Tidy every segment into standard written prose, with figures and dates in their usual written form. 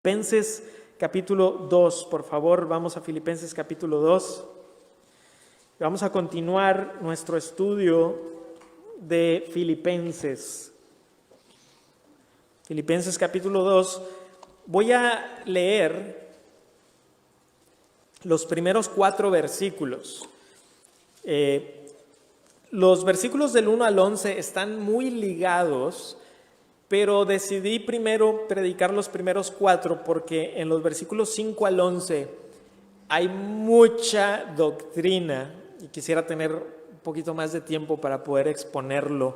Filipenses capítulo 2, por favor, vamos a Filipenses capítulo 2. Vamos a continuar nuestro estudio de Filipenses. Filipenses capítulo 2. Voy a leer los primeros 4 versículos. Los versículos del 1 al 11 están muy ligados, pero decidí primero predicar los primeros 4 porque en los versículos 5 al 11 hay mucha doctrina y quisiera tener un poquito más de tiempo para poder exponerlo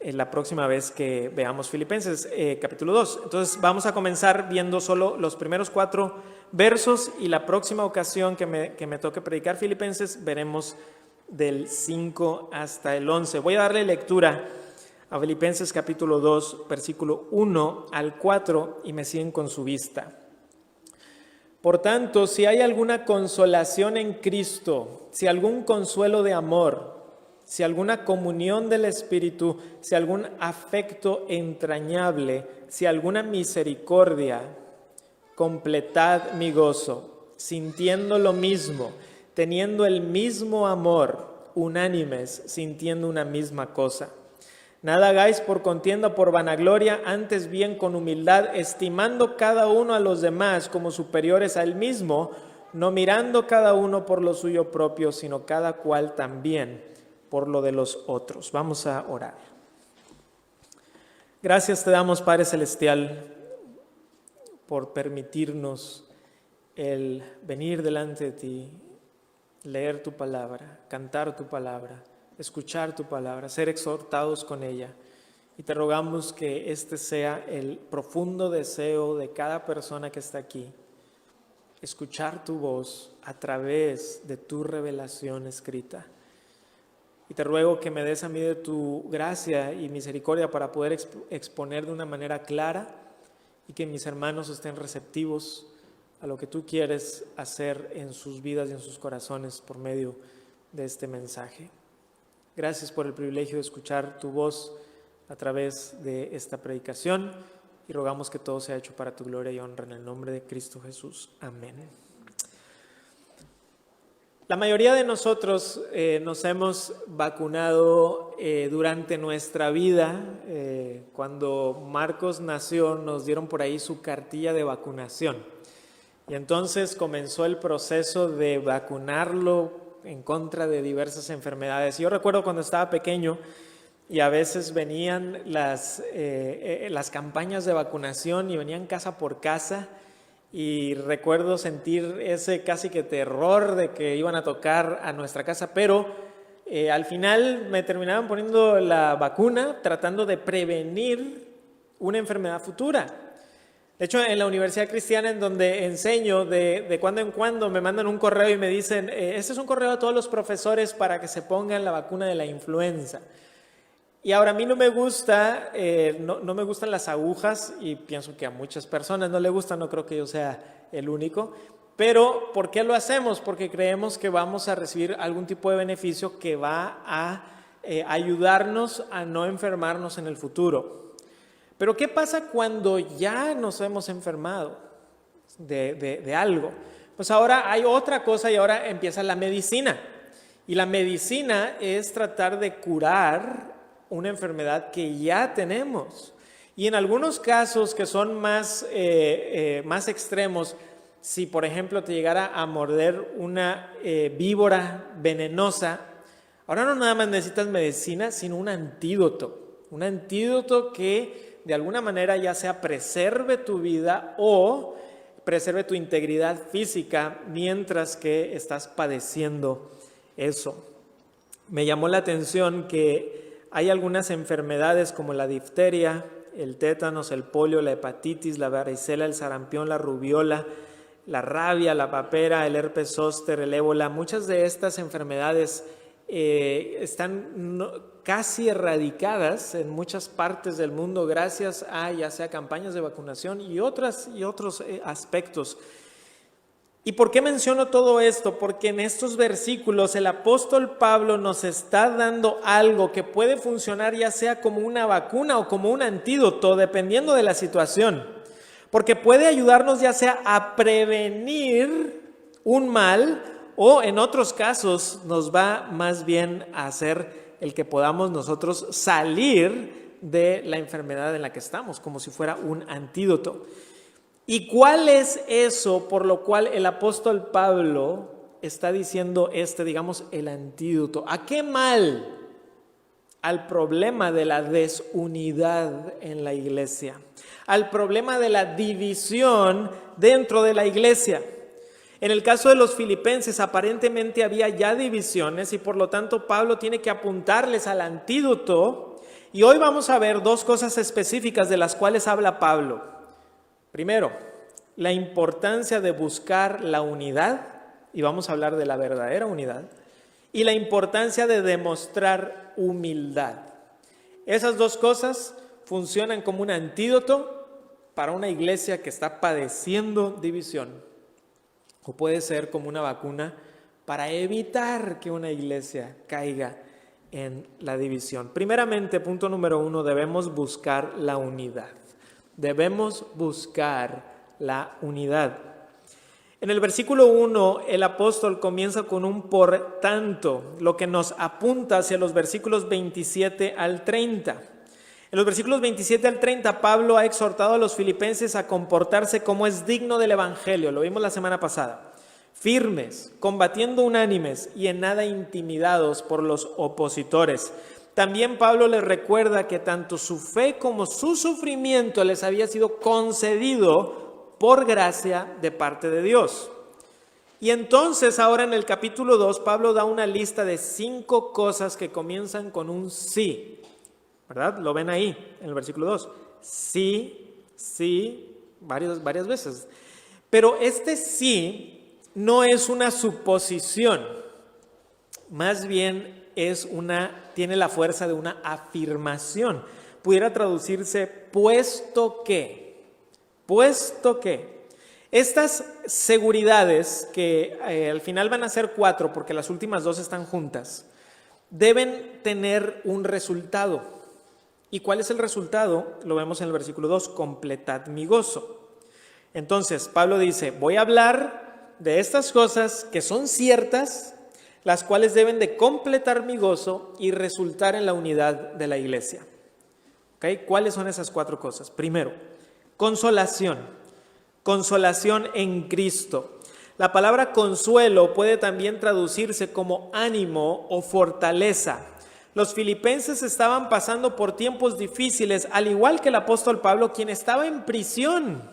la próxima vez que veamos Filipenses capítulo 2. Entonces vamos a comenzar viendo solo los primeros 4 versos y la próxima ocasión que me toque predicar Filipenses veremos del 5 hasta el 11. Voy a darle lectura a Filipenses capítulo 2, versículo 1 al 4 y me siguen con su vista. Por tanto, si hay alguna consolación en Cristo, si algún consuelo de amor, si alguna comunión del Espíritu, si algún afecto entrañable, si alguna misericordia, completad mi gozo, sintiendo lo mismo, teniendo el mismo amor, unánimes, sintiendo una misma cosa. Nada hagáis por contienda o por vanagloria, antes bien con humildad, estimando cada uno a los demás como superiores a él mismo, no mirando cada uno por lo suyo propio, sino cada cual también por lo de los otros. Vamos a orar. Gracias te damos, Padre Celestial, por permitirnos el venir delante de ti, leer tu palabra, cantar tu palabra, escuchar tu palabra, ser exhortados con ella. Y te rogamos que este sea el profundo deseo de cada persona que está aquí, escuchar tu voz a través de tu revelación escrita. Y te ruego que me des a mí de tu gracia y misericordia para poder exponer de una manera clara y que mis hermanos estén receptivos a lo que tú quieres hacer en sus vidas y en sus corazones por medio de este mensaje. Gracias por el privilegio de escuchar tu voz a través de esta predicación y rogamos que todo sea hecho para tu gloria y honra en el nombre de Cristo Jesús. Amén. La mayoría de nosotros nos hemos vacunado durante nuestra vida. Cuando Marcos nació nos dieron por ahí su cartilla de vacunación y entonces comenzó el proceso de vacunarlo en contra de diversas enfermedades. Yo recuerdo cuando estaba pequeño y a veces venían las campañas de vacunación y venían casa por casa y recuerdo sentir ese casi que terror de que iban a tocar a nuestra casa, pero al final me terminaban poniendo la vacuna tratando de prevenir una enfermedad futura. De hecho, en la Universidad Cristiana en donde enseño, de cuando en cuando me mandan un correo y me dicen, este es un correo a todos los profesores para que se pongan la vacuna de la influenza. Y ahora a mí no me gusta, no me gustan las agujas y pienso que a muchas personas no le gustan, no creo que yo sea el único. Pero, ¿por qué lo hacemos? Porque creemos que vamos a recibir algún tipo de beneficio que va a ayudarnos a no enfermarnos en el futuro. Pero ¿qué pasa cuando ya nos hemos enfermado de algo? Pues ahora hay otra cosa y ahora empieza la medicina. Y la medicina es tratar de curar una enfermedad que ya tenemos. Y en algunos casos que son más extremos, si por ejemplo te llegara a morder una víbora venenosa, ahora no nada más necesitas medicina, sino un antídoto. Un antídoto que de alguna manera ya sea preserve tu vida o preserve tu integridad física mientras que estás padeciendo eso. Me llamó la atención que hay algunas enfermedades como la difteria, el tétanos, el polio, la hepatitis, la varicela, el sarampión, la rubiola, la rabia, la papera, el herpes zóster, el ébola. Muchas de estas enfermedades están casi erradicadas en muchas partes del mundo gracias a ya sea campañas de vacunación y otros aspectos. ¿Y por qué menciono todo esto? Porque en estos versículos el apóstol Pablo nos está dando algo que puede funcionar ya sea como una vacuna o como un antídoto, dependiendo de la situación. porque puede ayudarnos ya sea a prevenir un mal o en otros casos nos va más bien a hacer el que podamos nosotros salir de la enfermedad en la que estamos, como si fuera un antídoto. ¿Y cuál es eso por lo cual el apóstol Pablo está diciendo digamos, el antídoto? ¿A qué mal? Al problema de la desunidad en la iglesia, al problema de la división dentro de la iglesia. En el caso de los filipenses, aparentemente había ya divisiones y por lo tanto Pablo tiene que apuntarles al antídoto. Y hoy vamos a ver dos cosas específicas de las cuales habla Pablo. Primero, la importancia de buscar la unidad, y vamos a hablar de la verdadera unidad, y la importancia de demostrar humildad. Esas dos cosas funcionan como un antídoto para una iglesia que está padeciendo división. O puede ser como una vacuna para evitar que una iglesia caiga en la división. Primeramente, punto número 1, debemos buscar la unidad. Debemos buscar la unidad. En el versículo 1, el apóstol comienza con un por tanto, lo que nos apunta hacia los versículos 27 al 30. En los versículos 27 al 30, Pablo ha exhortado a los filipenses a comportarse como es digno del evangelio, lo vimos la semana pasada, firmes, combatiendo unánimes y en nada intimidados por los opositores. También Pablo les recuerda que tanto su fe como su sufrimiento les había sido concedido por gracia de parte de Dios. Y entonces ahora en el capítulo 2, Pablo da una lista de 5 cosas que comienzan con un sí. ¿Verdad? Lo ven ahí, en el versículo 2. Sí, sí, varias veces. Pero este sí no es una suposición, más bien tiene la fuerza de una afirmación. Pudiera traducirse puesto que. Estas seguridades, que al final van a ser 4 porque las últimas 2 están juntas, deben tener un resultado. ¿Y cuál es el resultado? Lo vemos en el versículo 2, completad mi gozo. Entonces, Pablo dice, voy a hablar de estas cosas que son ciertas, las cuales deben de completar mi gozo y resultar en la unidad de la iglesia. ¿Okay? ¿Cuáles son esas 4 cosas? Primero, consolación. Consolación en Cristo. La palabra consuelo puede también traducirse como ánimo o fortaleza. Los filipenses estaban pasando por tiempos difíciles, al igual que el apóstol Pablo, quien estaba en prisión,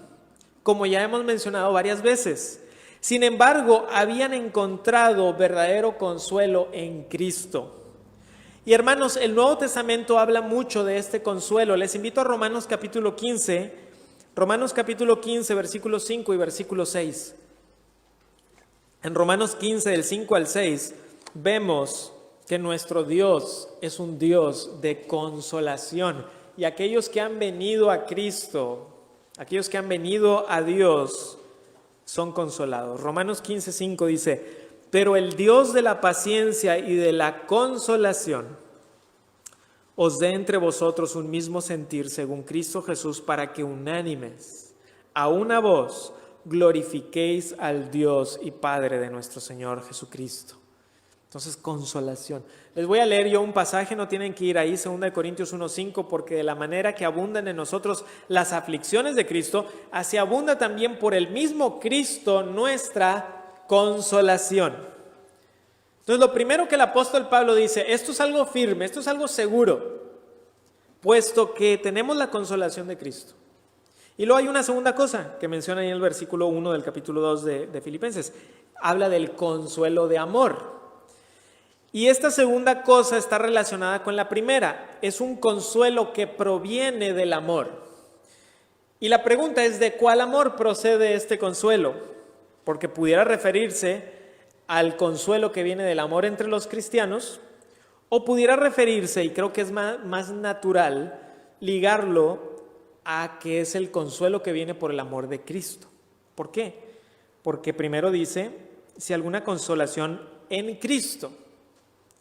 como ya hemos mencionado varias veces. Sin embargo, habían encontrado verdadero consuelo en Cristo. Y hermanos, el Nuevo Testamento habla mucho de este consuelo. Les invito a Romanos capítulo 15, versículo 5 y versículo 6. En Romanos 15, del 5 al 6, vemos que nuestro Dios es un Dios de consolación. Y aquellos que han venido a Cristo, aquellos que han venido a Dios, son consolados. Romanos 15, 5 dice, pero el Dios de la paciencia y de la consolación os dé entre vosotros un mismo sentir según Cristo Jesús, para que unánimes, a una voz, glorifiquéis al Dios y Padre de nuestro Señor Jesucristo. Entonces, consolación. Les voy a leer yo un pasaje, no tienen que ir ahí, 2 Corintios 1:5, porque de la manera que abundan en nosotros las aflicciones de Cristo, así abunda también por el mismo Cristo nuestra consolación. Entonces, lo primero que el apóstol Pablo dice, esto es algo firme, esto es algo seguro, puesto que tenemos la consolación de Cristo. Y luego hay una segunda cosa que menciona ahí en el versículo 1 del capítulo 2 de Filipenses. Habla del consuelo de amor. Y esta segunda cosa está relacionada con la primera. Es un consuelo que proviene del amor. Y la pregunta es, ¿de cuál amor procede este consuelo? Porque pudiera referirse al consuelo que viene del amor entre los cristianos, o pudiera referirse, y creo que es más natural, ligarlo a que es el consuelo que viene por el amor de Cristo. ¿Por qué? Porque primero dice, si alguna consolación en Cristo,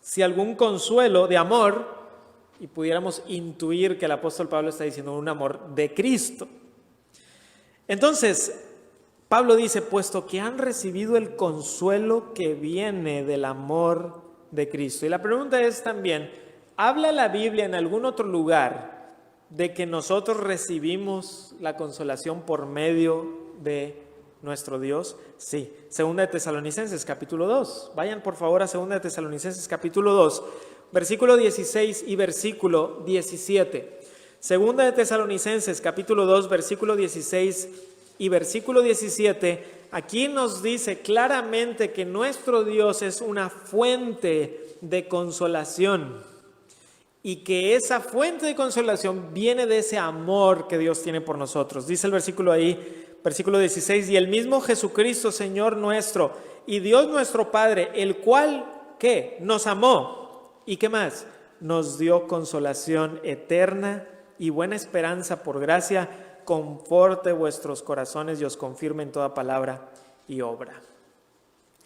si algún consuelo de amor, y pudiéramos intuir que el apóstol Pablo está diciendo un amor de Cristo. Entonces, Pablo dice, puesto que han recibido el consuelo que viene del amor de Cristo. Y la pregunta es también, ¿habla la Biblia en algún otro lugar de que nosotros recibimos la consolación por medio de nuestro Dios? Sí. Segunda de Tesalonicenses, capítulo 2. Vayan por favor a Segunda de Tesalonicenses, capítulo 2, versículo 16 y versículo 17. Segunda de Tesalonicenses, capítulo 2, versículo 16 y versículo 17, aquí nos dice claramente que nuestro Dios es una fuente de consolación y que esa fuente de consolación viene de ese amor que Dios tiene por nosotros. Dice el versículo ahí, versículo 16, y el mismo Jesucristo, Señor nuestro, y Dios nuestro Padre, el cual, ¿qué? Nos amó. ¿Y qué más? Nos dio consolación eterna y buena esperanza por gracia, conforte vuestros corazones y os confirme en toda palabra y obra.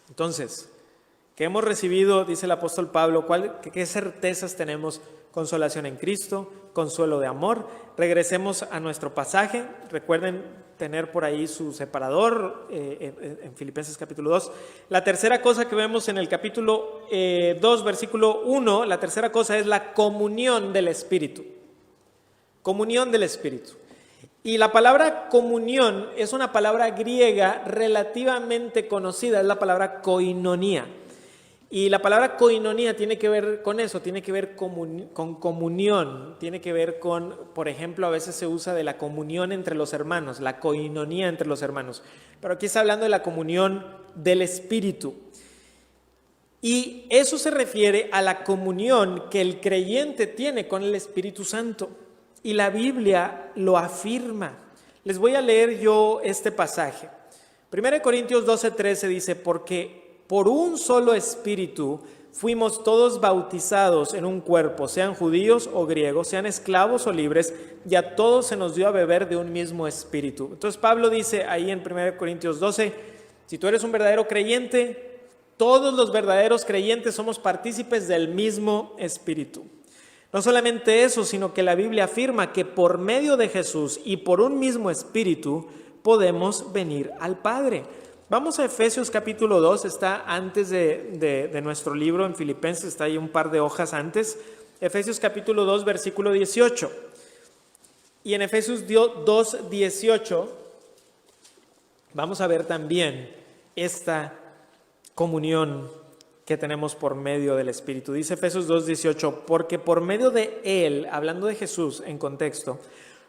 Entonces, ¿qué hemos recibido? Dice el apóstol Pablo, ¿qué certezas tenemos? Consolación en Cristo, consuelo de amor. Regresemos a nuestro pasaje. Recuerden tener por ahí su separador en Filipenses capítulo 2. La tercera cosa que vemos en el capítulo 2, versículo 1, la tercera cosa es la comunión del Espíritu. Comunión del Espíritu. Y la palabra comunión es una palabra griega relativamente conocida, es la palabra koinonía. Y la palabra koinonía tiene que ver con eso, tiene que ver con comunión, tiene que ver con, por ejemplo, a veces se usa de la comunión entre los hermanos, la koinonía entre los hermanos. Pero aquí está hablando de la comunión del Espíritu. Y eso se refiere a la comunión que el creyente tiene con el Espíritu Santo. Y la Biblia lo afirma. Les voy a leer yo este pasaje. 1 Corintios 12:13 dice, porque por un solo espíritu fuimos todos bautizados en un cuerpo, sean judíos o griegos, sean esclavos o libres, y a todos se nos dio a beber de un mismo espíritu. Entonces Pablo dice ahí en 1 Corintios 12, si tú eres un verdadero creyente, todos los verdaderos creyentes somos partícipes del mismo espíritu. No solamente eso, sino que la Biblia afirma que por medio de Jesús y por un mismo espíritu podemos venir al Padre. Vamos a Efesios capítulo 2, está antes de nuestro libro en Filipenses, está ahí un par de hojas antes. Efesios capítulo 2, versículo 18. Y en Efesios 2, 18 vamos a ver también esta comunión que tenemos por medio del Espíritu. Dice Efesios 2, 18, porque por medio de Él, hablando de Jesús en contexto,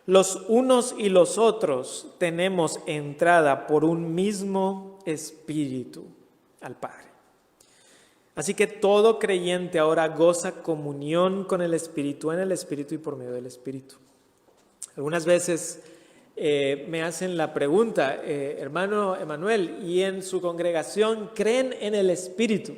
los unos y los otros tenemos entrada por un mismo Espíritu al Padre. Así que todo creyente ahora goza comunión con el Espíritu, en el Espíritu y por medio del Espíritu. Algunas veces me hacen la pregunta, hermano Emanuel, ¿y en su congregación creen en el Espíritu?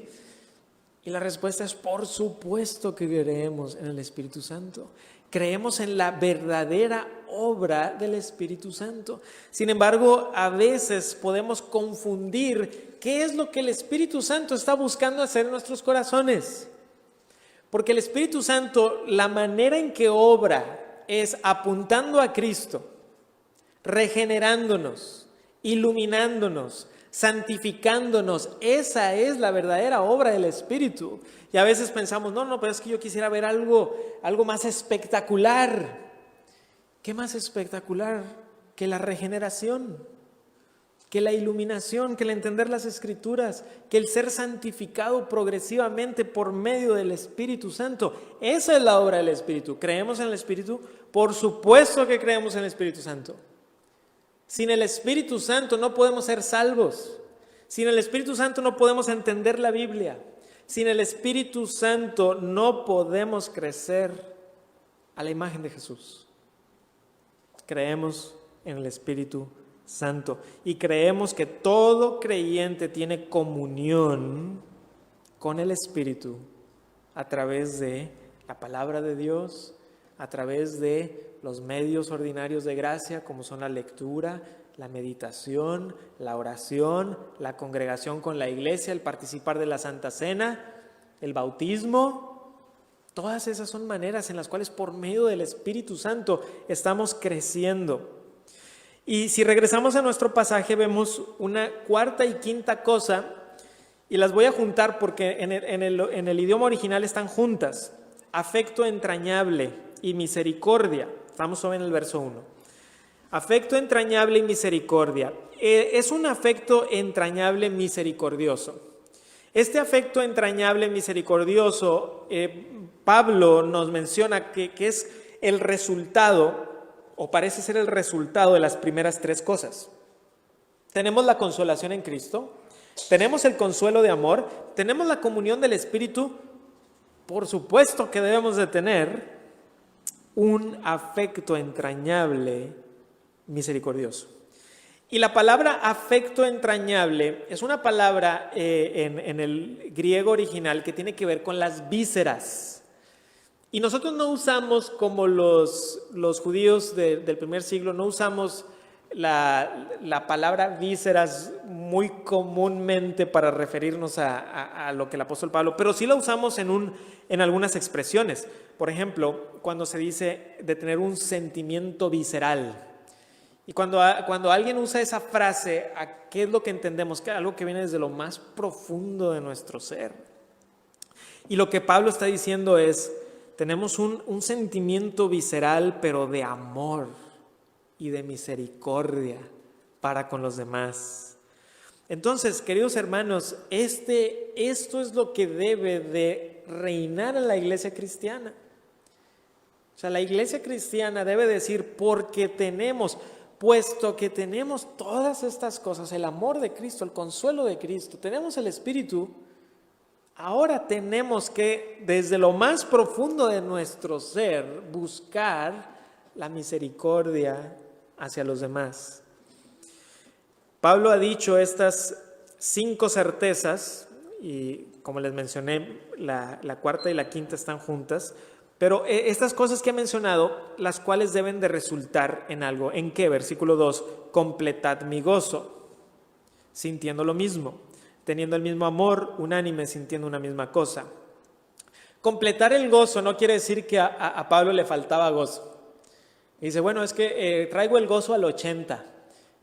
Y la respuesta es, por supuesto que creemos en el Espíritu Santo. Creemos en la verdadera obra del Espíritu Santo. Sin embargo, a veces podemos confundir qué es lo que el Espíritu Santo está buscando hacer en nuestros corazones. Porque el Espíritu Santo, la manera en que obra es apuntando a Cristo, regenerándonos, iluminándonos, santificándonos. Esa es la verdadera obra del Espíritu. Y a veces pensamos, no, pero es que yo quisiera ver algo más espectacular. ¿Qué más espectacular que la regeneración? Que la iluminación, que el entender las Escrituras, que el ser santificado progresivamente por medio del Espíritu Santo. Esa es la obra del Espíritu. ¿Creemos en el Espíritu? Por supuesto que creemos en el Espíritu Santo. Sin el Espíritu Santo no podemos ser salvos. Sin el Espíritu Santo no podemos entender la Biblia. Sin el Espíritu Santo no podemos crecer a la imagen de Jesús. Creemos en el Espíritu Santo y creemos que todo creyente tiene comunión con el Espíritu a través de la palabra de Dios, a través de los medios ordinarios de gracia, como son la lectura, la meditación, la oración, la congregación con la iglesia, el participar de la Santa Cena, el bautismo. Todas esas son maneras en las cuales por medio del Espíritu Santo estamos creciendo. Y si regresamos a nuestro pasaje, vemos una cuarta y quinta cosa, y las voy a juntar porque en el idioma original están juntas. Afecto entrañable y misericordia. Estamos en el verso 1. Afecto entrañable y misericordia. Es un afecto entrañable misericordioso. Este afecto entrañable misericordioso, Pablo nos menciona que es el resultado, o parece ser el resultado de las primeras tres cosas. Tenemos la consolación en Cristo, tenemos el consuelo de amor, tenemos la comunión del Espíritu. Por supuesto que debemos de tener un afecto entrañable misericordioso. Y la palabra afecto entrañable es una palabra en el griego original que tiene que ver con las vísceras. Y nosotros no usamos, como los judíos del primer siglo, no usamos la palabra vísceras muy comúnmente para referirnos a lo que el apóstol Pablo, pero sí la usamos en algunas expresiones. Por ejemplo, cuando se dice de tener un sentimiento visceral. Y cuando alguien usa esa frase, ¿a qué es lo que entendemos? Que algo que viene desde lo más profundo de nuestro ser. Y lo que Pablo está diciendo es, tenemos un sentimiento visceral, pero de amor y de misericordia para con los demás. Entonces, queridos hermanos, esto es lo que debe de reinar en la iglesia cristiana. O sea, la iglesia cristiana debe decir, puesto que tenemos todas estas cosas, el amor de Cristo, el consuelo de Cristo, tenemos el Espíritu, ahora tenemos que, desde lo más profundo de nuestro ser, buscar la misericordia hacia los demás. Pablo ha dicho estas 5 certezas, y como les mencioné, la cuarta y la quinta están juntas, pero estas cosas que ha mencionado, las cuales deben de resultar en algo. ¿En qué? Versículo 2, completad mi gozo, sintiendo lo mismo, teniendo el mismo amor, unánime, sintiendo una misma cosa. Completar el gozo no quiere decir que a Pablo le faltaba gozo. Y dice, bueno, es que traigo el gozo al 80,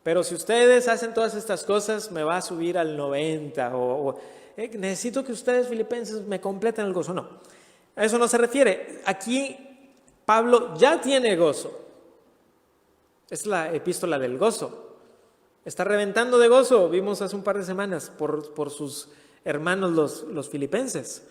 pero si ustedes hacen todas estas cosas, me va a subir al 90, necesito que ustedes, filipenses, me completen el gozo. No, a eso no se refiere. Aquí Pablo ya tiene gozo. Es la epístola del gozo. Está reventando de gozo, vimos hace un par de semanas, por sus hermanos los filipenses.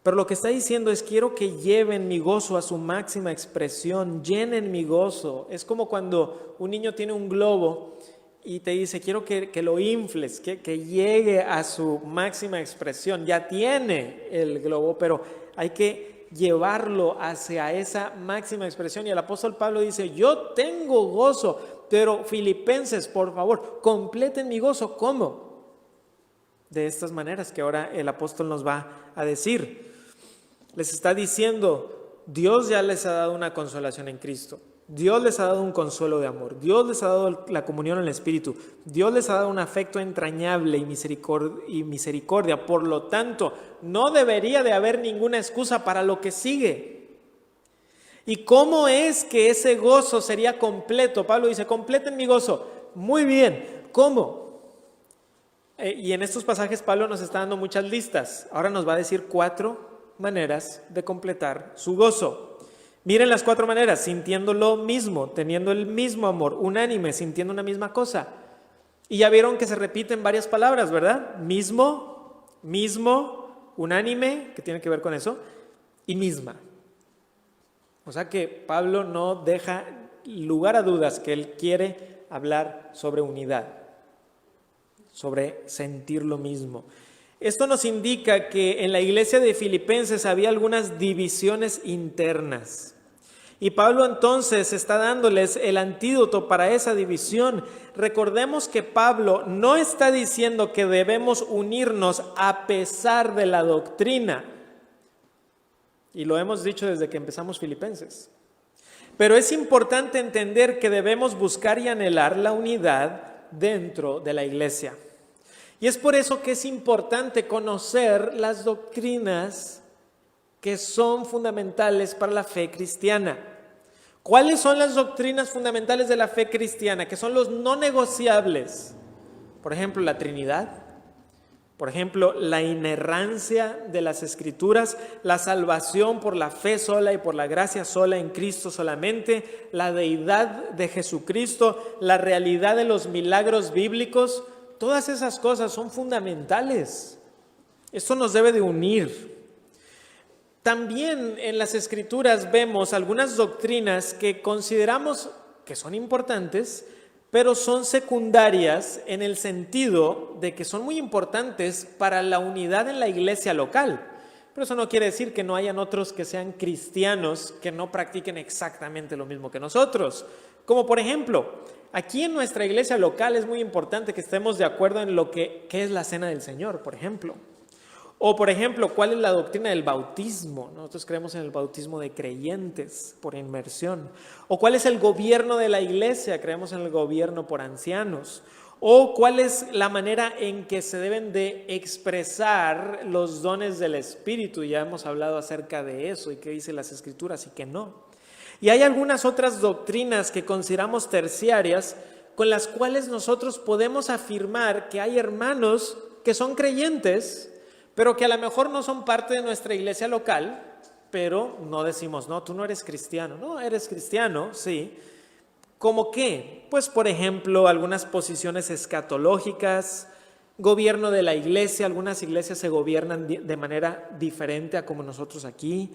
Pero lo que está diciendo es, quiero que lleven mi gozo a su máxima expresión, llenen mi gozo. Es como cuando un niño tiene un globo y te dice, quiero que lo infles, que llegue a su máxima expresión. Ya tiene el globo, pero hay que llevarlo hacia esa máxima expresión. Y el apóstol Pablo dice, yo tengo gozo, pero filipenses, por favor, completen mi gozo. ¿Cómo? De estas maneras que ahora el apóstol nos va a decir. Les está diciendo, Dios ya les ha dado una consolación en Cristo. Dios les ha dado un consuelo de amor. Dios les ha dado la comunión en el Espíritu. Dios les ha dado un afecto entrañable y misericordia. Por lo tanto, no debería de haber ninguna excusa para lo que sigue. ¿Y cómo es que ese gozo sería completo? Pablo dice, completen mi gozo. Muy bien, ¿cómo? Y en estos pasajes Pablo nos está dando muchas listas. Ahora nos va a decir 4 maneras de completar su gozo. Miren las 4 maneras: sintiendo lo mismo, teniendo el mismo amor, unánime, sintiendo una misma cosa. Y ya vieron que se repiten varias palabras, ¿verdad? Mismo, unánime, que tiene que ver con eso, y misma. O sea que Pablo no deja lugar a dudas que él quiere hablar sobre unidad, sobre sentir lo mismo. Esto nos indica que en la iglesia de Filipenses había algunas divisiones internas. Y Pablo entonces está dándoles el antídoto para esa división. Recordemos que Pablo no está diciendo que debemos unirnos a pesar de la doctrina. Y lo hemos dicho desde que empezamos Filipenses. Pero es importante entender que debemos buscar y anhelar la unidad dentro de la iglesia. Y es por eso que es importante conocer las doctrinas que son fundamentales para la fe cristiana. ¿Cuáles son las doctrinas fundamentales de la fe cristiana? Que son los no negociables. Por ejemplo, la Trinidad. Por ejemplo, la inerrancia de las Escrituras, la salvación por la fe sola y por la gracia sola en Cristo solamente, la deidad de Jesucristo, la realidad de los milagros bíblicos. Todas esas cosas son fundamentales. Esto nos debe de unir. También en las Escrituras vemos algunas doctrinas que consideramos que son importantes, pero son secundarias en el sentido de que son muy importantes para la unidad en la iglesia local. Pero eso no quiere decir que no hayan otros que sean cristianos que no practiquen exactamente lo mismo que nosotros. Como por ejemplo, aquí en nuestra iglesia local es muy importante que estemos de acuerdo en lo que es la cena del Señor, por ejemplo. O, por ejemplo, ¿cuál es la doctrina del bautismo? Nosotros creemos en el bautismo de creyentes por inmersión. O ¿cuál es el gobierno de la iglesia? Creemos en el gobierno por ancianos. O ¿cuál es la manera en que se deben de expresar los dones del Espíritu? Ya hemos hablado acerca de eso y qué dice las Escrituras y qué no. Y hay algunas otras doctrinas que consideramos terciarias con las cuales nosotros podemos afirmar que hay hermanos que son creyentes, pero que a lo mejor no son parte de nuestra iglesia local, pero no decimos, no, tú no eres cristiano. No, eres cristiano, sí. ¿Cómo qué? Pues, por ejemplo, algunas posiciones escatológicas, gobierno de la iglesia. Algunas iglesias se gobiernan de manera diferente a como nosotros aquí.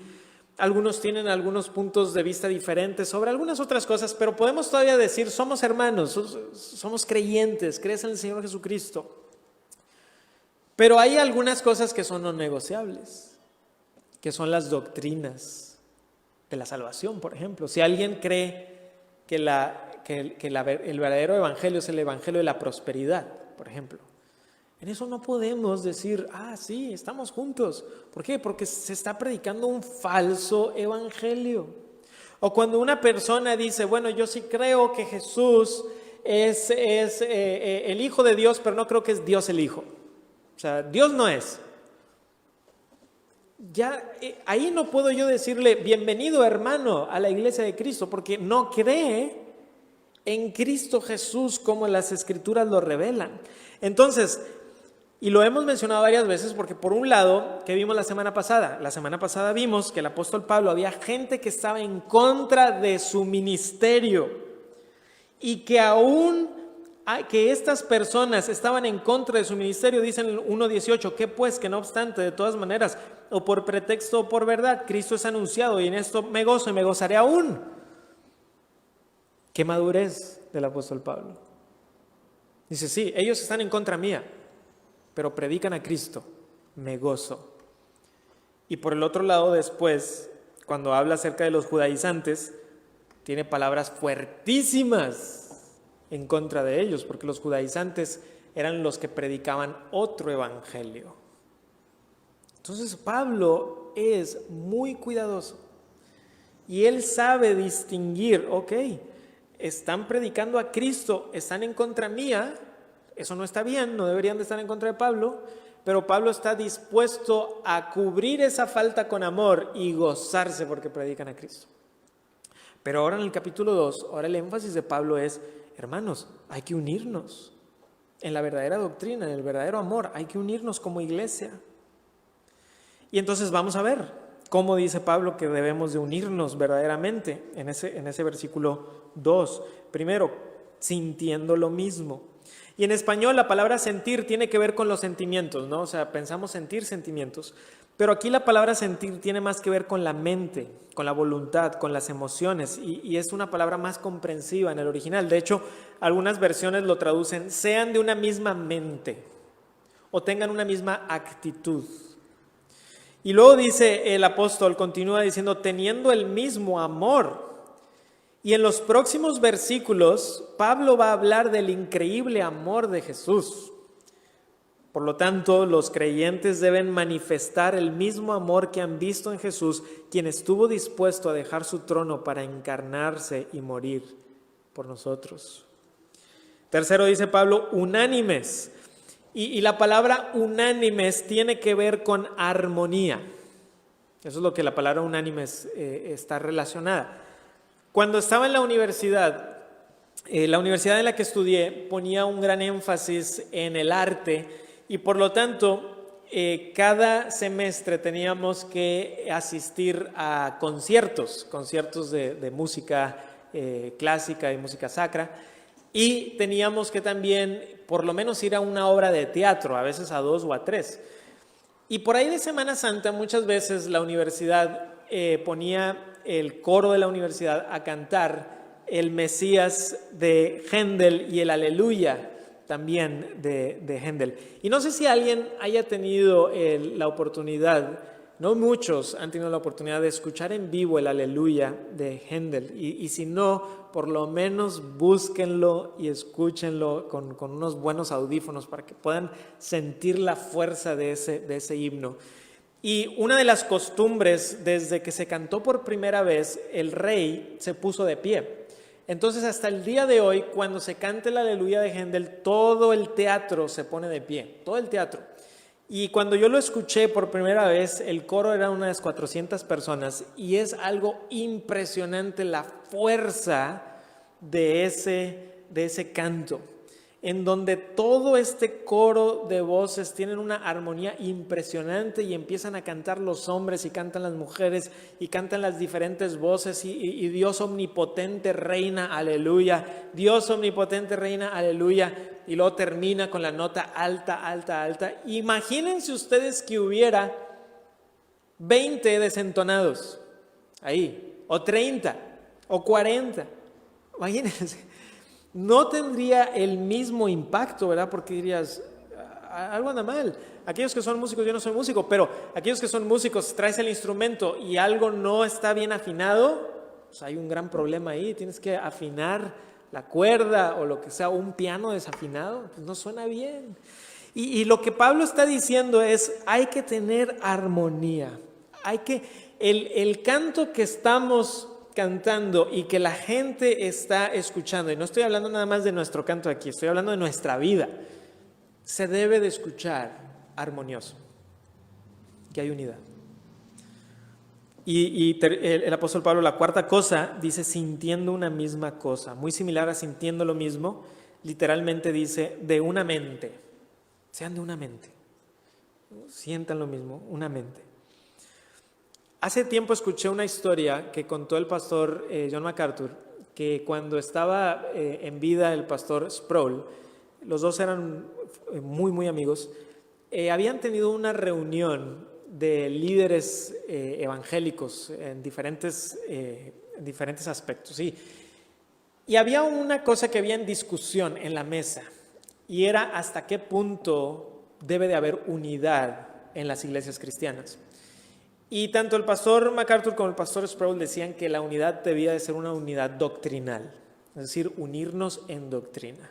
Algunos tienen algunos puntos de vista diferentes sobre algunas otras cosas, pero podemos todavía decir, somos hermanos, somos creyentes, crees en el Señor Jesucristo. Pero hay algunas cosas que son no negociables, que son las doctrinas de la salvación, por ejemplo. Si alguien cree que el verdadero evangelio es el evangelio de la prosperidad, por ejemplo, en eso no podemos decir, sí, estamos juntos. ¿Por qué? Porque se está predicando un falso evangelio. O cuando una persona dice, bueno, yo sí creo que Jesús es el Hijo de Dios, pero no creo que es Dios el Hijo. O sea, Dios no es. Ya ahí no puedo yo decirle, bienvenido hermano a la iglesia de Cristo, porque no cree en Cristo Jesús como las Escrituras lo revelan. Entonces, y lo hemos mencionado varias veces porque por un lado, ¿qué vimos la semana pasada vimos que el apóstol Pablo, había gente que estaba en contra de su ministerio y que aún que estas personas estaban en contra de su ministerio. Dice en el 1:18, que pues que no obstante, de todas maneras, o por pretexto o por verdad, Cristo es anunciado y en esto me gozo y me gozaré aún. Qué madurez del apóstol Pablo. Dice, sí, ellos están en contra mía, pero predican a Cristo, me gozo. Y por el otro lado, después, cuando habla acerca de los judaizantes, tiene palabras fuertísimas en contra de ellos, porque los judaizantes eran los que predicaban otro evangelio. Entonces Pablo es muy cuidadoso y él sabe distinguir, están predicando a Cristo, están en contra mía, eso no está bien, no deberían de estar en contra de Pablo, pero Pablo está dispuesto a cubrir esa falta con amor y gozarse porque predican a Cristo. Pero ahora en el capítulo 2, ahora el énfasis de Pablo es, hermanos, hay que unirnos en la verdadera doctrina, en el verdadero amor, hay que unirnos como iglesia. Y entonces vamos a ver cómo dice Pablo que debemos de unirnos verdaderamente en ese versículo 2. Primero, sintiendo lo mismo. Y en español la palabra sentir tiene que ver con los sentimientos, ¿no? O sea, pensamos sentir sentimientos. Pero aquí la palabra sentir tiene más que ver con la mente, con la voluntad, con las emociones. Y es una palabra más comprensiva en el original. De hecho, algunas versiones lo traducen, sean de una misma mente o tengan una misma actitud. Y luego dice el apóstol, continúa diciendo, teniendo el mismo amor. Y en los próximos versículos, Pablo va a hablar del increíble amor de Jesús. Por lo tanto, los creyentes deben manifestar el mismo amor que han visto en Jesús, quien estuvo dispuesto a dejar su trono para encarnarse y morir por nosotros. Tercero, dice Pablo, unánimes. Y la palabra unánimes tiene que ver con armonía. Eso es lo que la palabra unánimes está relacionada. Cuando estaba en la universidad en la que estudié ponía un gran énfasis en el arte y por lo tanto cada semestre teníamos que asistir a conciertos de música clásica y música sacra, y teníamos que también por lo menos ir a una obra de teatro, a veces a 2 o a 3. Y por ahí de Semana Santa muchas veces la universidad ponía el coro de la universidad a cantar el Mesías de Händel y el Aleluya también de Händel. Y no sé si alguien haya tenido la oportunidad, no muchos han tenido la oportunidad de escuchar en vivo el Aleluya de Händel, y si no, por lo menos búsquenlo y escúchenlo con unos buenos audífonos para que puedan sentir la fuerza de ese himno. Y una de las costumbres, desde que se cantó por primera vez, el rey se puso de pie. Entonces, hasta el día de hoy, cuando se canta el Aleluya de Händel, todo el teatro se pone de pie, todo el teatro. Y cuando yo lo escuché por primera vez, el coro era unas 400 personas y es algo impresionante la fuerza de ese canto, en donde todo este coro de voces tienen una armonía impresionante y empiezan a cantar los hombres y cantan las mujeres y cantan las diferentes voces y Dios omnipotente reina, aleluya, Dios omnipotente reina, aleluya, y luego termina con la nota alta, alta, alta. Imagínense ustedes que hubiera 20 desentonados ahí, o 30, o 40, imagínense. No tendría el mismo impacto, ¿verdad? Porque dirías, algo anda mal. Aquellos que son músicos, yo no soy músico, pero aquellos que son músicos, traes el instrumento y algo no está bien afinado, pues hay un gran problema ahí. Tienes que afinar la cuerda o lo que sea, un piano desafinado, pues no suena bien. Y lo que Pablo está diciendo es, hay que tener armonía. El canto que estamos cantando y que la gente está escuchando, y no estoy hablando nada más de nuestro canto aquí, estoy hablando de nuestra vida, se debe de escuchar armonioso, que hay unidad. Y el apóstol Pablo, la cuarta cosa, dice sintiendo una misma cosa, muy similar a sintiendo lo mismo, literalmente dice de una mente, sean de una mente, sientan lo mismo, una mente. Hace tiempo escuché una historia que contó el pastor John MacArthur, que cuando estaba en vida el pastor Sproul, los dos eran muy, muy amigos, habían tenido una reunión de líderes evangélicos en diferentes aspectos, ¿sí? Y había una cosa que había en discusión en la mesa, y era hasta qué punto debe de haber unidad en las iglesias cristianas. Y tanto el pastor MacArthur como el pastor Sproul decían que la unidad debía de ser una unidad doctrinal, es decir, unirnos en doctrina.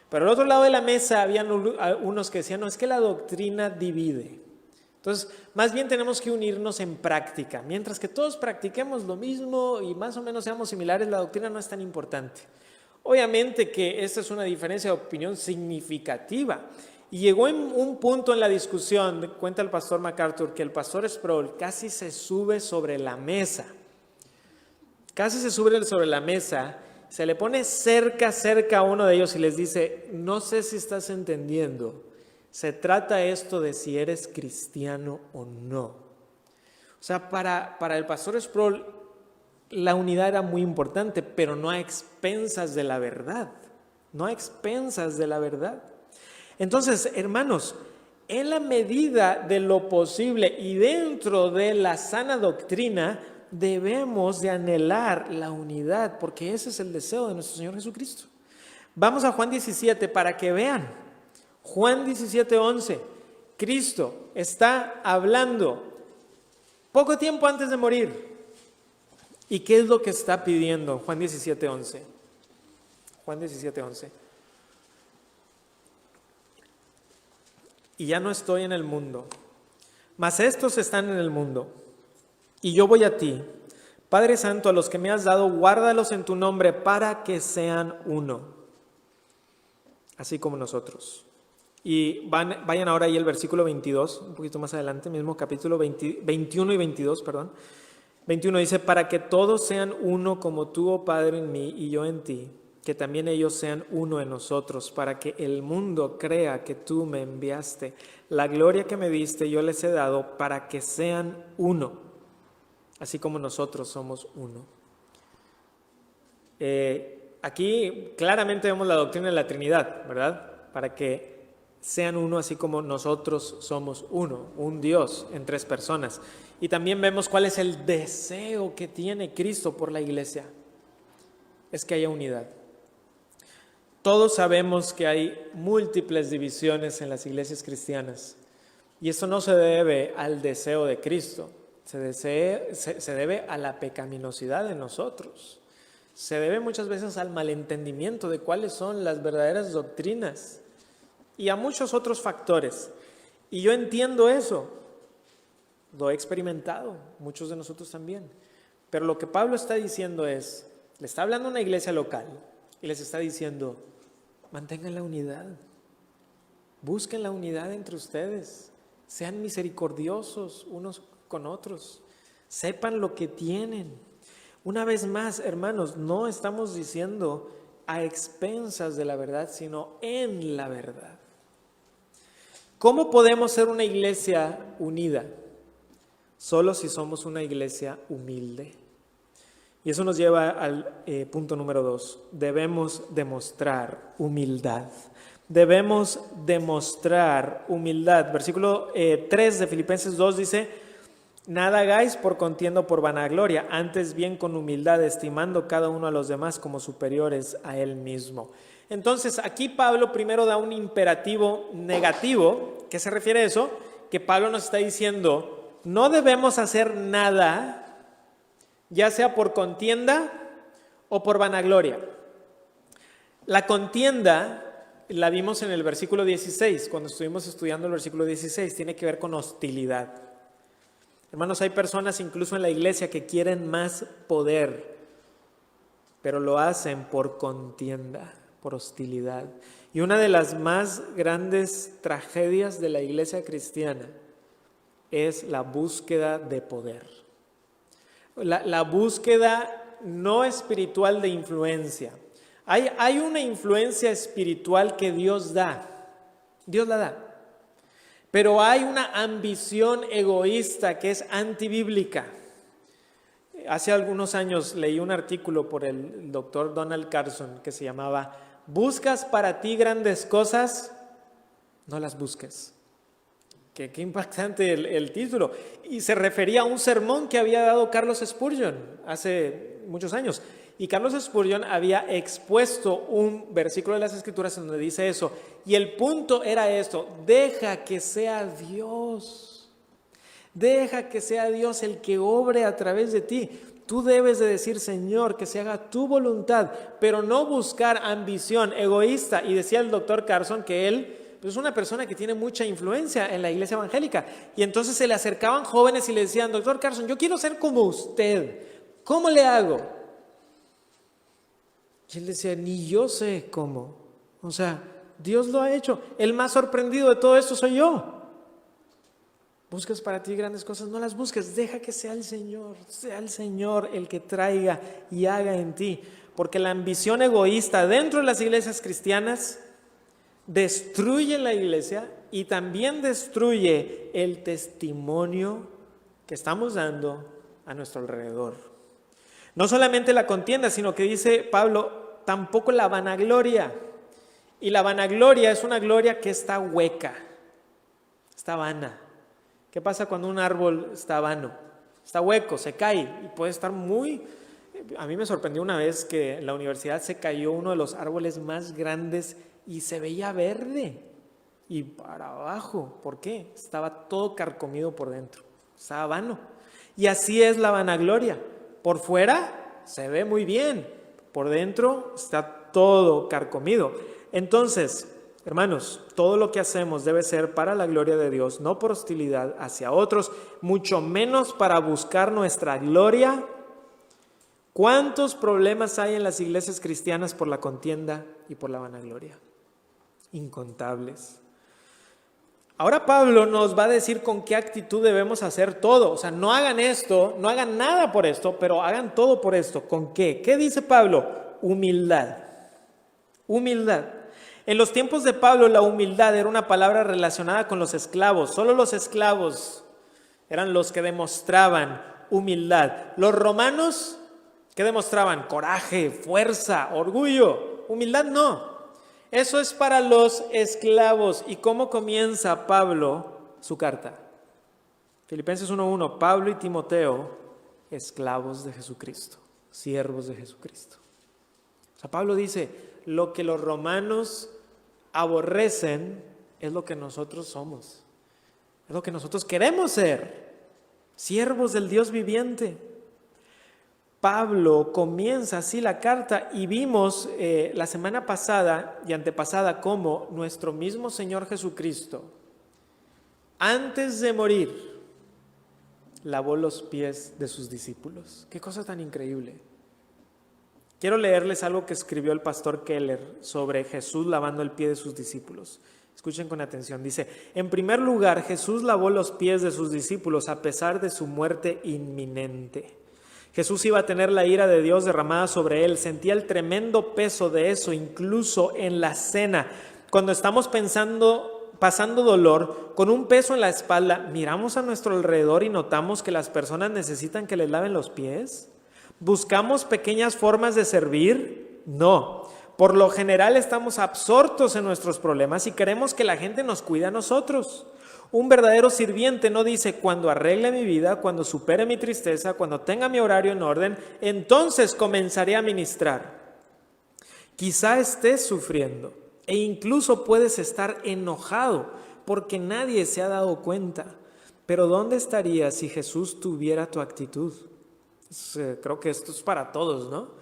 Pero al otro lado de la mesa habían unos que decían, no, es que la doctrina divide. Entonces, más bien tenemos que unirnos en práctica. Mientras que todos practiquemos lo mismo y más o menos seamos similares, la doctrina no es tan importante. Obviamente que esta es una diferencia de opinión significativa. Y llegó en un punto en la discusión, cuenta el pastor MacArthur, que el pastor Sproul casi se sube sobre la mesa. Se le pone cerca a uno de ellos y les dice, no sé si estás entendiendo, se trata esto de si eres cristiano o no. O sea, para el pastor Sproul la unidad era muy importante, pero no a expensas de la verdad. Entonces, hermanos, en la medida de lo posible y dentro de la sana doctrina, debemos de anhelar la unidad, porque ese es el deseo de nuestro Señor Jesucristo. Vamos a Juan 17 para que vean. Juan 17:11. Cristo está hablando poco tiempo antes de morir. ¿Y qué es lo que está pidiendo? Juan 17:11. Juan 17:11. Y ya no estoy en el mundo, mas estos están en el mundo, y yo voy a ti. Padre Santo, a los que me has dado, guárdalos en tu nombre para que sean uno, así como nosotros. Y vayan ahora ahí al versículo 22, un poquito más adelante, mismo capítulo 21 y 22, perdón. 21 dice, para que todos sean uno como tú, oh Padre, en mí y yo en ti, que también ellos sean uno en nosotros, para que el mundo crea que tú me enviaste. La gloria que me diste yo les he dado para que sean uno, así como nosotros somos uno. Aquí claramente vemos la doctrina de la Trinidad, ¿verdad? Para que sean uno así como nosotros somos uno, un Dios en tres personas. Y también vemos cuál es el deseo que tiene Cristo por la iglesia. Es que haya unidad. Todos sabemos que hay múltiples divisiones en las iglesias cristianas. Y esto no se debe al deseo de Cristo, se debe a la pecaminosidad de nosotros. Se debe muchas veces al malentendimiento de cuáles son las verdaderas doctrinas y a muchos otros factores. Y yo entiendo eso, lo he experimentado, muchos de nosotros también. Pero lo que Pablo está diciendo es, le está hablando a una iglesia local y les está diciendo, mantengan la unidad, busquen la unidad entre ustedes, sean misericordiosos unos con otros, sepan lo que tienen. Una vez más, hermanos, no estamos diciendo a expensas de la verdad, sino en la verdad. ¿Cómo podemos ser una iglesia unida? Solo si somos una iglesia humilde. Y eso nos lleva al punto número 2. Debemos demostrar humildad. Debemos demostrar humildad. Versículo 3 de Filipenses 2 dice, nada hagáis por contienda o por vanagloria, antes bien con humildad, estimando cada uno a los demás como superiores a él mismo. Entonces, aquí Pablo primero da un imperativo negativo. ¿Qué se refiere a eso? Que Pablo nos está diciendo, no debemos hacer nada, ya sea por contienda o por vanagloria. La contienda la vimos en el versículo 16, cuando estuvimos estudiando el versículo 16, tiene que ver con hostilidad. Hermanos, hay personas incluso en la iglesia que quieren más poder, pero lo hacen por contienda, por hostilidad. Y una de las más grandes tragedias de la iglesia cristiana es la búsqueda de poder. La búsqueda no espiritual de influencia. Hay una influencia espiritual que Dios da. Dios la da. Pero hay una ambición egoísta que es antibíblica. Hace algunos años leí un artículo por el doctor Donald Carson que se llamaba ¿Buscas para ti grandes cosas? No las busques. Qué impactante el título. Y se refería a un sermón que había dado Carlos Spurgeon hace muchos años. Y Carlos Spurgeon había expuesto un versículo de las Escrituras en donde dice eso. Y el punto era esto: deja que sea Dios. Deja que sea Dios el que obre a través de ti. Tú debes de decir, Señor, que se haga tu voluntad, pero no buscar ambición egoísta. Y decía el doctor Carson que él es una persona que tiene mucha influencia en la iglesia evangélica. Y entonces se le acercaban jóvenes y le decían, doctor Carson, yo quiero ser como usted. ¿Cómo le hago? Y él decía, ni yo sé cómo. O sea, Dios lo ha hecho. El más sorprendido de todo esto soy yo. Buscas para ti grandes cosas, no las busques. Deja que sea el Señor el que traiga y haga en ti. Porque la ambición egoísta dentro de las iglesias cristianas destruye la iglesia y también destruye el testimonio que estamos dando a nuestro alrededor. No solamente la contienda, sino que dice Pablo, tampoco la vanagloria. Y la vanagloria es una gloria que está hueca, está vana. ¿Qué pasa cuando un árbol está vano? Está hueco, se cae y puede estar muy... A mí me sorprendió una vez que en la universidad se cayó uno de los árboles más grandes y se veía verde y para abajo. ¿Por qué? Estaba todo carcomido por dentro, estaba vano. Y así es la vanagloria. Por fuera se ve muy bien, por dentro está todo carcomido. Entonces, hermanos, todo lo que hacemos debe ser para la gloria de Dios, no por hostilidad hacia otros, mucho menos para buscar nuestra gloria. ¿Cuántos problemas hay en las iglesias cristianas por la contienda y por la vanagloria? Incontables. Ahora Pablo nos va a decir con qué actitud debemos hacer todo. O sea, no hagan esto, no hagan nada por esto, pero hagan todo por esto. ¿Con qué? ¿Qué dice Pablo? Humildad. Humildad. En los tiempos de Pablo, la humildad era una palabra relacionada con los esclavos. Solo los esclavos eran los que demostraban humildad. Los romanos, ¿qué demostraban? Coraje, fuerza, orgullo. Humildad no. Eso es para los esclavos. ¿Y cómo comienza Pablo su carta? Filipenses 1:1, Pablo y Timoteo, esclavos de Jesucristo, siervos de Jesucristo. O sea, Pablo dice, lo que los romanos aborrecen es lo que nosotros somos. Es lo que nosotros queremos ser, siervos del Dios viviente. Pablo comienza así la carta y vimos la semana pasada y antepasada cómo nuestro mismo Señor Jesucristo, antes de morir, lavó los pies de sus discípulos. Qué cosa tan increíble. Quiero leerles algo que escribió el pastor Keller sobre Jesús lavando el pie de sus discípulos. Escuchen con atención. Dice, en primer lugar, Jesús lavó los pies de sus discípulos a pesar de su muerte inminente. Jesús iba a tener la ira de Dios derramada sobre él. Sentía el tremendo peso de eso, incluso en la cena. Cuando estamos pasando dolor, con un peso en la espalda, miramos a nuestro alrededor y notamos que las personas necesitan que les laven los pies. ¿Buscamos pequeñas formas de servir? No. Por lo general estamos absortos en nuestros problemas y queremos que la gente nos cuide a nosotros. Un verdadero sirviente no dice, cuando arregle mi vida, cuando supere mi tristeza, cuando tenga mi horario en orden, entonces comenzaré a ministrar. Quizá estés sufriendo e incluso puedes estar enojado porque nadie se ha dado cuenta. Pero ¿dónde estarías si Jesús tuviera tu actitud? Creo que esto es para todos, ¿no?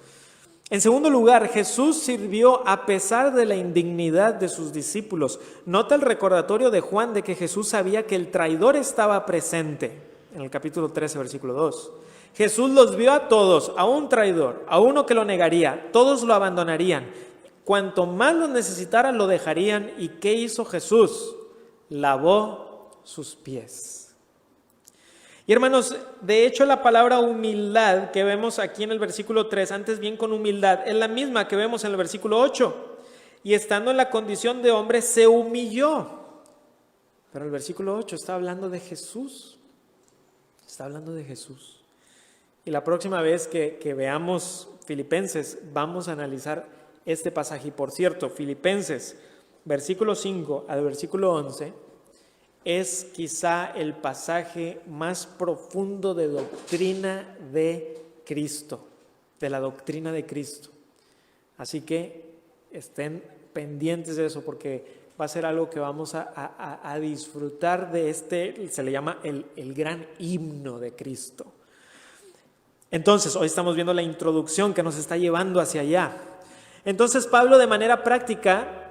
En segundo lugar, Jesús sirvió a pesar de la indignidad de sus discípulos. Nota el recordatorio de Juan de que Jesús sabía que el traidor estaba presente, en el capítulo 13, versículo 2. Jesús los vio a todos, a un traidor, a uno que lo negaría, todos lo abandonarían. Cuanto más lo necesitaran, lo dejarían. ¿Y qué hizo Jesús? Lavó sus pies. Y hermanos, de hecho la palabra humildad que vemos aquí en el versículo 3, antes bien con humildad, es la misma que vemos en el versículo 8. Y estando en la condición de hombre, se humilló. Pero el versículo 8 está hablando de Jesús. Está hablando de Jesús. Y la próxima vez que veamos Filipenses, vamos a analizar este pasaje. Y por cierto, Filipenses, versículo 5 al versículo 11, es quizá el pasaje más profundo de doctrina de Cristo, de la doctrina de Cristo. Así que estén pendientes de eso porque va a ser algo que vamos a disfrutar de se le llama el gran himno de Cristo. Entonces, hoy estamos viendo la introducción que nos está llevando hacia allá. Entonces, Pablo de manera práctica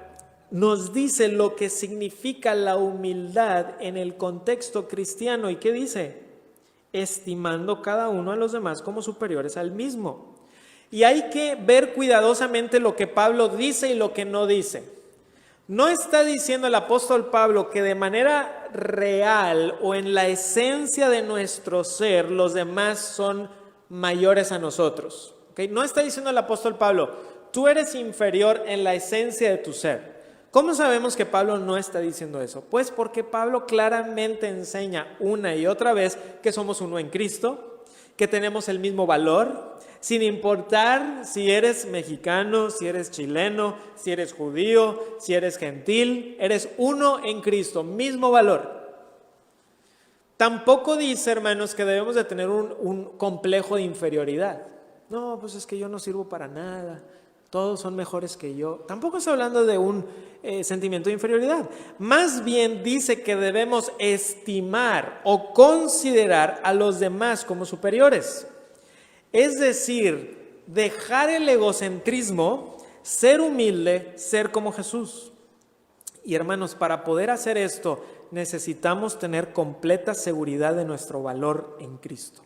nos dice lo que significa la humildad en el contexto cristiano. ¿Y qué dice? Estimando cada uno a los demás como superiores al mismo. Y hay que ver cuidadosamente lo que Pablo dice y lo que no dice. No está diciendo el apóstol Pablo que de manera real o en la esencia de nuestro ser los demás son mayores a nosotros. ¿Okay? No está diciendo el apóstol Pablo, tú eres inferior en la esencia de tu ser. ¿Cómo sabemos que Pablo no está diciendo eso? Pues porque Pablo claramente enseña una y otra vez que somos uno en Cristo, que tenemos el mismo valor, sin importar si eres mexicano, si eres chileno, si eres judío, si eres gentil, eres uno en Cristo, mismo valor. Tampoco dice, hermanos, que debemos de tener un complejo de inferioridad. No, pues es que yo no sirvo para nada. Todos son mejores que yo. Tampoco está hablando de un sentimiento de inferioridad. Más bien dice que debemos estimar o considerar a los demás como superiores. Es decir, dejar el egocentrismo, ser humilde, ser como Jesús. Y hermanos, para poder hacer esto, necesitamos tener completa seguridad de nuestro valor en Cristo.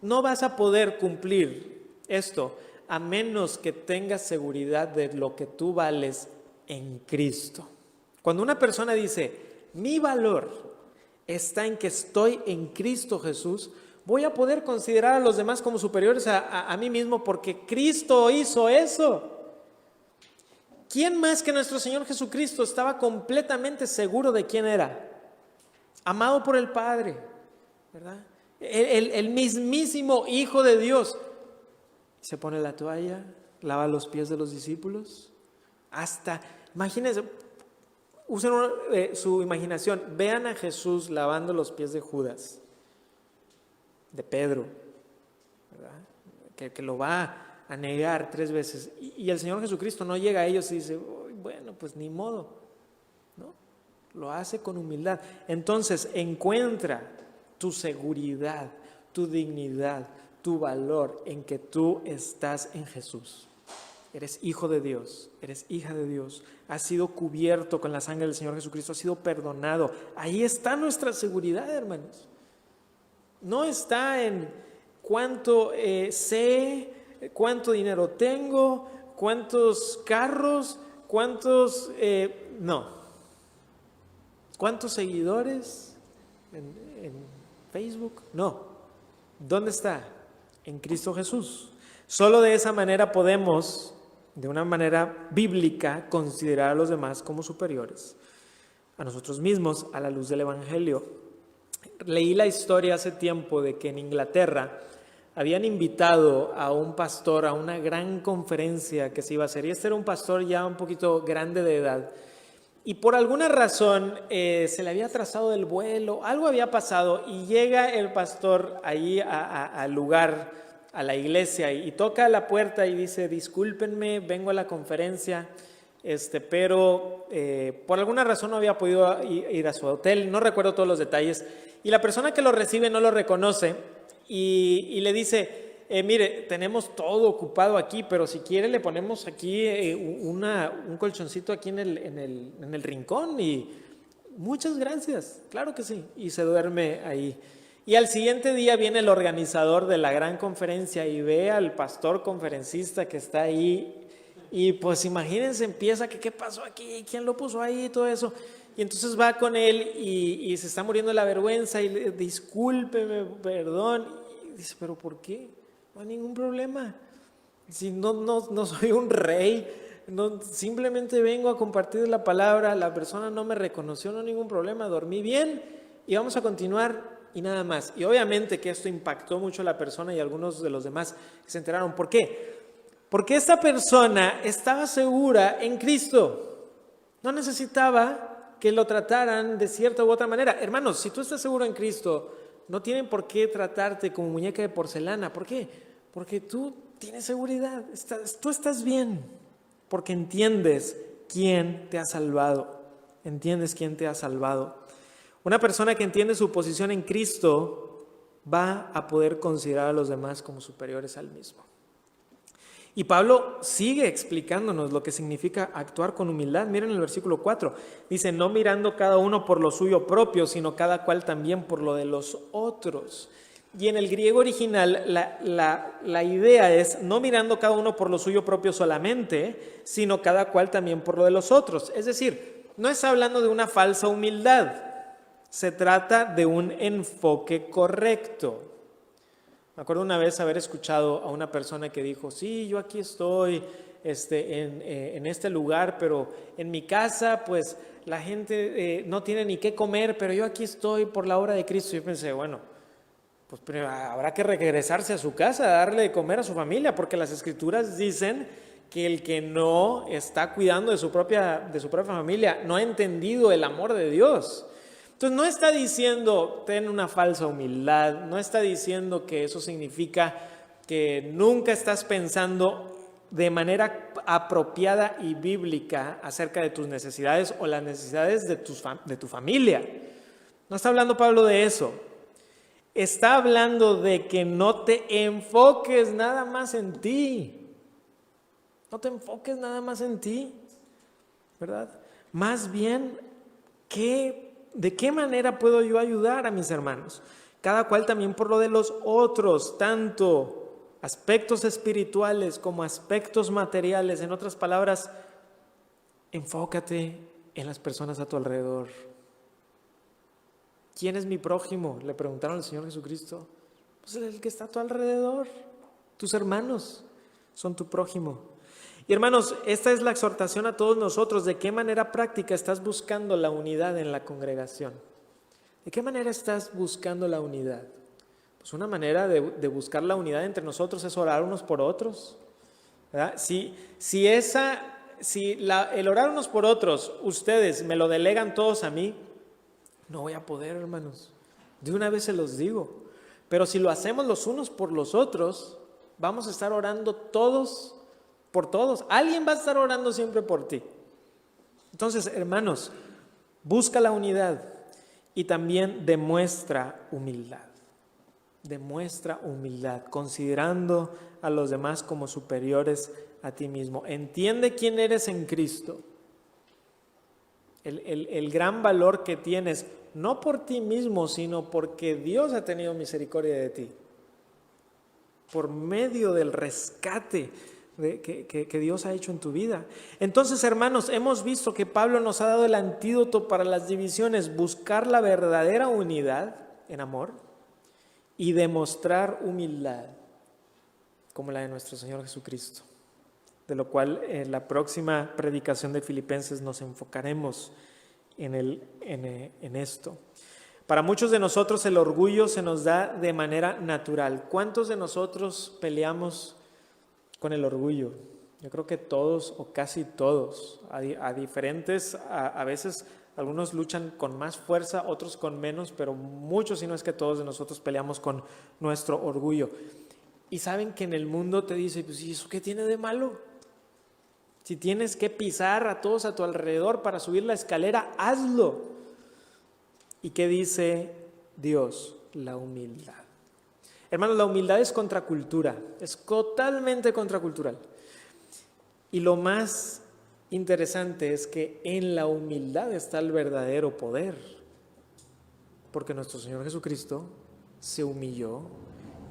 No vas a poder cumplir esto a menos que tengas seguridad de lo que tú vales en Cristo. Cuando una persona dice, mi valor está en que estoy en Cristo Jesús, voy a poder considerar a los demás como superiores a mí mismo porque Cristo hizo eso. ¿Quién más que nuestro Señor Jesucristo estaba completamente seguro de quién era? Amado por el Padre, ¿verdad? El mismísimo Hijo de Dios. Se pone la toalla, lava los pies de los discípulos. Imagínense, usen su imaginación, vean a Jesús lavando los pies de Judas, de Pedro, ¿verdad? Que lo va a negar 3 veces. Y el Señor Jesucristo no llega a ellos y dice, bueno, pues ni modo, ¿no? Lo hace con humildad. Entonces encuentra tu seguridad, tu dignidad, tu valor en que tú estás en Jesús. Eres hijo de Dios, eres hija de Dios, has sido cubierto con la sangre del Señor Jesucristo, has sido perdonado. Ahí está nuestra seguridad, hermanos. No está en cuánto sé, cuánto dinero tengo, cuántos carros, no. ¿Cuántos seguidores en Facebook? No. ¿Dónde está? En Cristo Jesús. Solo de esa manera podemos, de una manera bíblica, considerar a los demás como superiores a nosotros mismos a la luz del Evangelio. Leí la historia hace tiempo de que en Inglaterra habían invitado a un pastor a una gran conferencia que se iba a hacer, y este era un pastor ya un poquito grande de edad, y por alguna razón se le había atrasado el vuelo, algo había pasado, y llega el pastor ahí al lugar, a la iglesia, y toca la puerta y dice, discúlpenme, vengo a la conferencia, pero por alguna razón no había podido ir a su hotel, no recuerdo todos los detalles, y la persona que lo recibe no lo reconoce, y le dice, mire, tenemos todo ocupado aquí, pero si quiere le ponemos aquí un colchoncito aquí en el rincón, y muchas gracias, claro que sí, y se duerme ahí. Y al siguiente día viene el organizador de la gran conferencia y ve al pastor conferencista que está ahí, y pues imagínense, empieza que qué pasó aquí, quién lo puso ahí y todo eso. Y entonces va con él y se está muriendo de la vergüenza y le discúlpeme, perdón. Y dice, ¿pero por qué? No hay ningún problema. Si no soy un rey, simplemente vengo a compartir la palabra, la persona no me reconoció, no hay ningún problema, dormí bien y vamos a continuar y nada más. Y obviamente que esto impactó mucho a la persona y a algunos de los demás que se enteraron. ¿Por qué? Porque esta persona estaba segura en Cristo. No necesitaba que lo trataran de cierta u otra manera. Hermanos, si tú estás seguro en Cristo, no tienen por qué tratarte como muñeca de porcelana. ¿Por qué? Porque tú tienes seguridad, tú estás bien, porque entiendes quién te ha salvado. Entiendes quién te ha salvado. Una persona que entiende su posición en Cristo va a poder considerar a los demás como superiores al mismo. Y Pablo sigue explicándonos lo que significa actuar con humildad. Miren el versículo 4. Dice, no mirando cada uno por lo suyo propio, sino cada cual también por lo de los otros. Y en el griego original la idea es no mirando cada uno por lo suyo propio solamente, sino cada cual también por lo de los otros. Es decir, no está hablando de una falsa humildad. Se trata de un enfoque correcto. Me acuerdo una vez haber escuchado a una persona que dijo, sí, yo aquí estoy en este lugar, pero en mi casa pues la gente no tiene ni qué comer, pero yo aquí estoy por la obra de Cristo. Yo pensé, bueno, pues habrá que regresarse a su casa, darle de comer a su familia, porque las Escrituras dicen que el que no está cuidando de su propia familia no ha entendido el amor de Dios. Entonces no está diciendo ten una falsa humildad, no está diciendo que eso significa que nunca estás pensando de manera apropiada y bíblica acerca de tus necesidades o las necesidades de tu familia. No está hablando Pablo de eso. Está hablando de que no te enfoques nada más en ti. No te enfoques nada más en ti, ¿verdad? Más bien, ¿de qué manera puedo yo ayudar a mis hermanos? Cada cual también por lo de los otros, tanto aspectos espirituales como aspectos materiales. En otras palabras, enfócate en las personas a tu alrededor. ¿Quién es mi prójimo?, le preguntaron al Señor Jesucristo. Pues el que está a tu alrededor. Tus hermanos son tu prójimo. Y hermanos, esta es la exhortación a todos nosotros. ¿De qué manera práctica estás buscando la unidad en la congregación? ¿De qué manera estás buscando la unidad? Pues una manera de buscar la unidad entre nosotros es orar unos por otros, ¿verdad? El orar unos por otros, ustedes me lo delegan todos a mí, no voy a poder, hermanos. De una vez se los digo. Pero si lo hacemos los unos por los otros, vamos a estar orando todos por todos. Alguien va a estar orando siempre por ti. Entonces, hermanos, busca la unidad y también demuestra humildad. Demuestra humildad, considerando a los demás como superiores a ti mismo. Entiende quién eres en Cristo. El gran valor que tienes, no por ti mismo, sino porque Dios ha tenido misericordia de ti. Por medio del rescate que Dios ha hecho en tu vida. Entonces, hermanos, hemos visto que Pablo nos ha dado el antídoto para las divisiones: buscar la verdadera unidad en amor y demostrar humildad, como la de nuestro Señor Jesucristo. De lo cual en la próxima predicación de Filipenses nos enfocaremos en esto. Para muchos de nosotros el orgullo se nos da de manera natural. ¿Cuántos de nosotros peleamos con el orgullo? Yo creo que todos o casi todos, a diferentes, a veces algunos luchan con más fuerza, otros con menos, pero muchos, si no es que todos de nosotros peleamos con nuestro orgullo. Y saben que en el mundo te dice, pues ¿y eso qué tiene de malo? Si tienes que pisar a todos a tu alrededor para subir la escalera, hazlo. ¿Y qué dice Dios? La humildad. Hermanos, la humildad es contracultura, es totalmente contracultural. Y lo más interesante es que en la humildad está el verdadero poder, porque nuestro Señor Jesucristo se humilló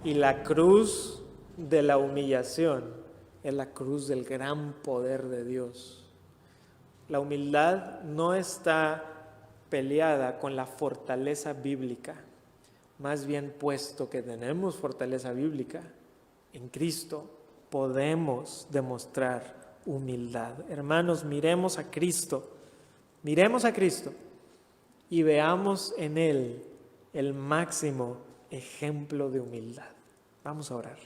y la cruz de la humillación es la cruz del gran poder de Dios. La humildad no está peleada con la fortaleza bíblica. Más bien, puesto que tenemos fortaleza bíblica en Cristo, podemos demostrar humildad. Hermanos, miremos a Cristo y veamos en Él el máximo ejemplo de humildad. Vamos a orar.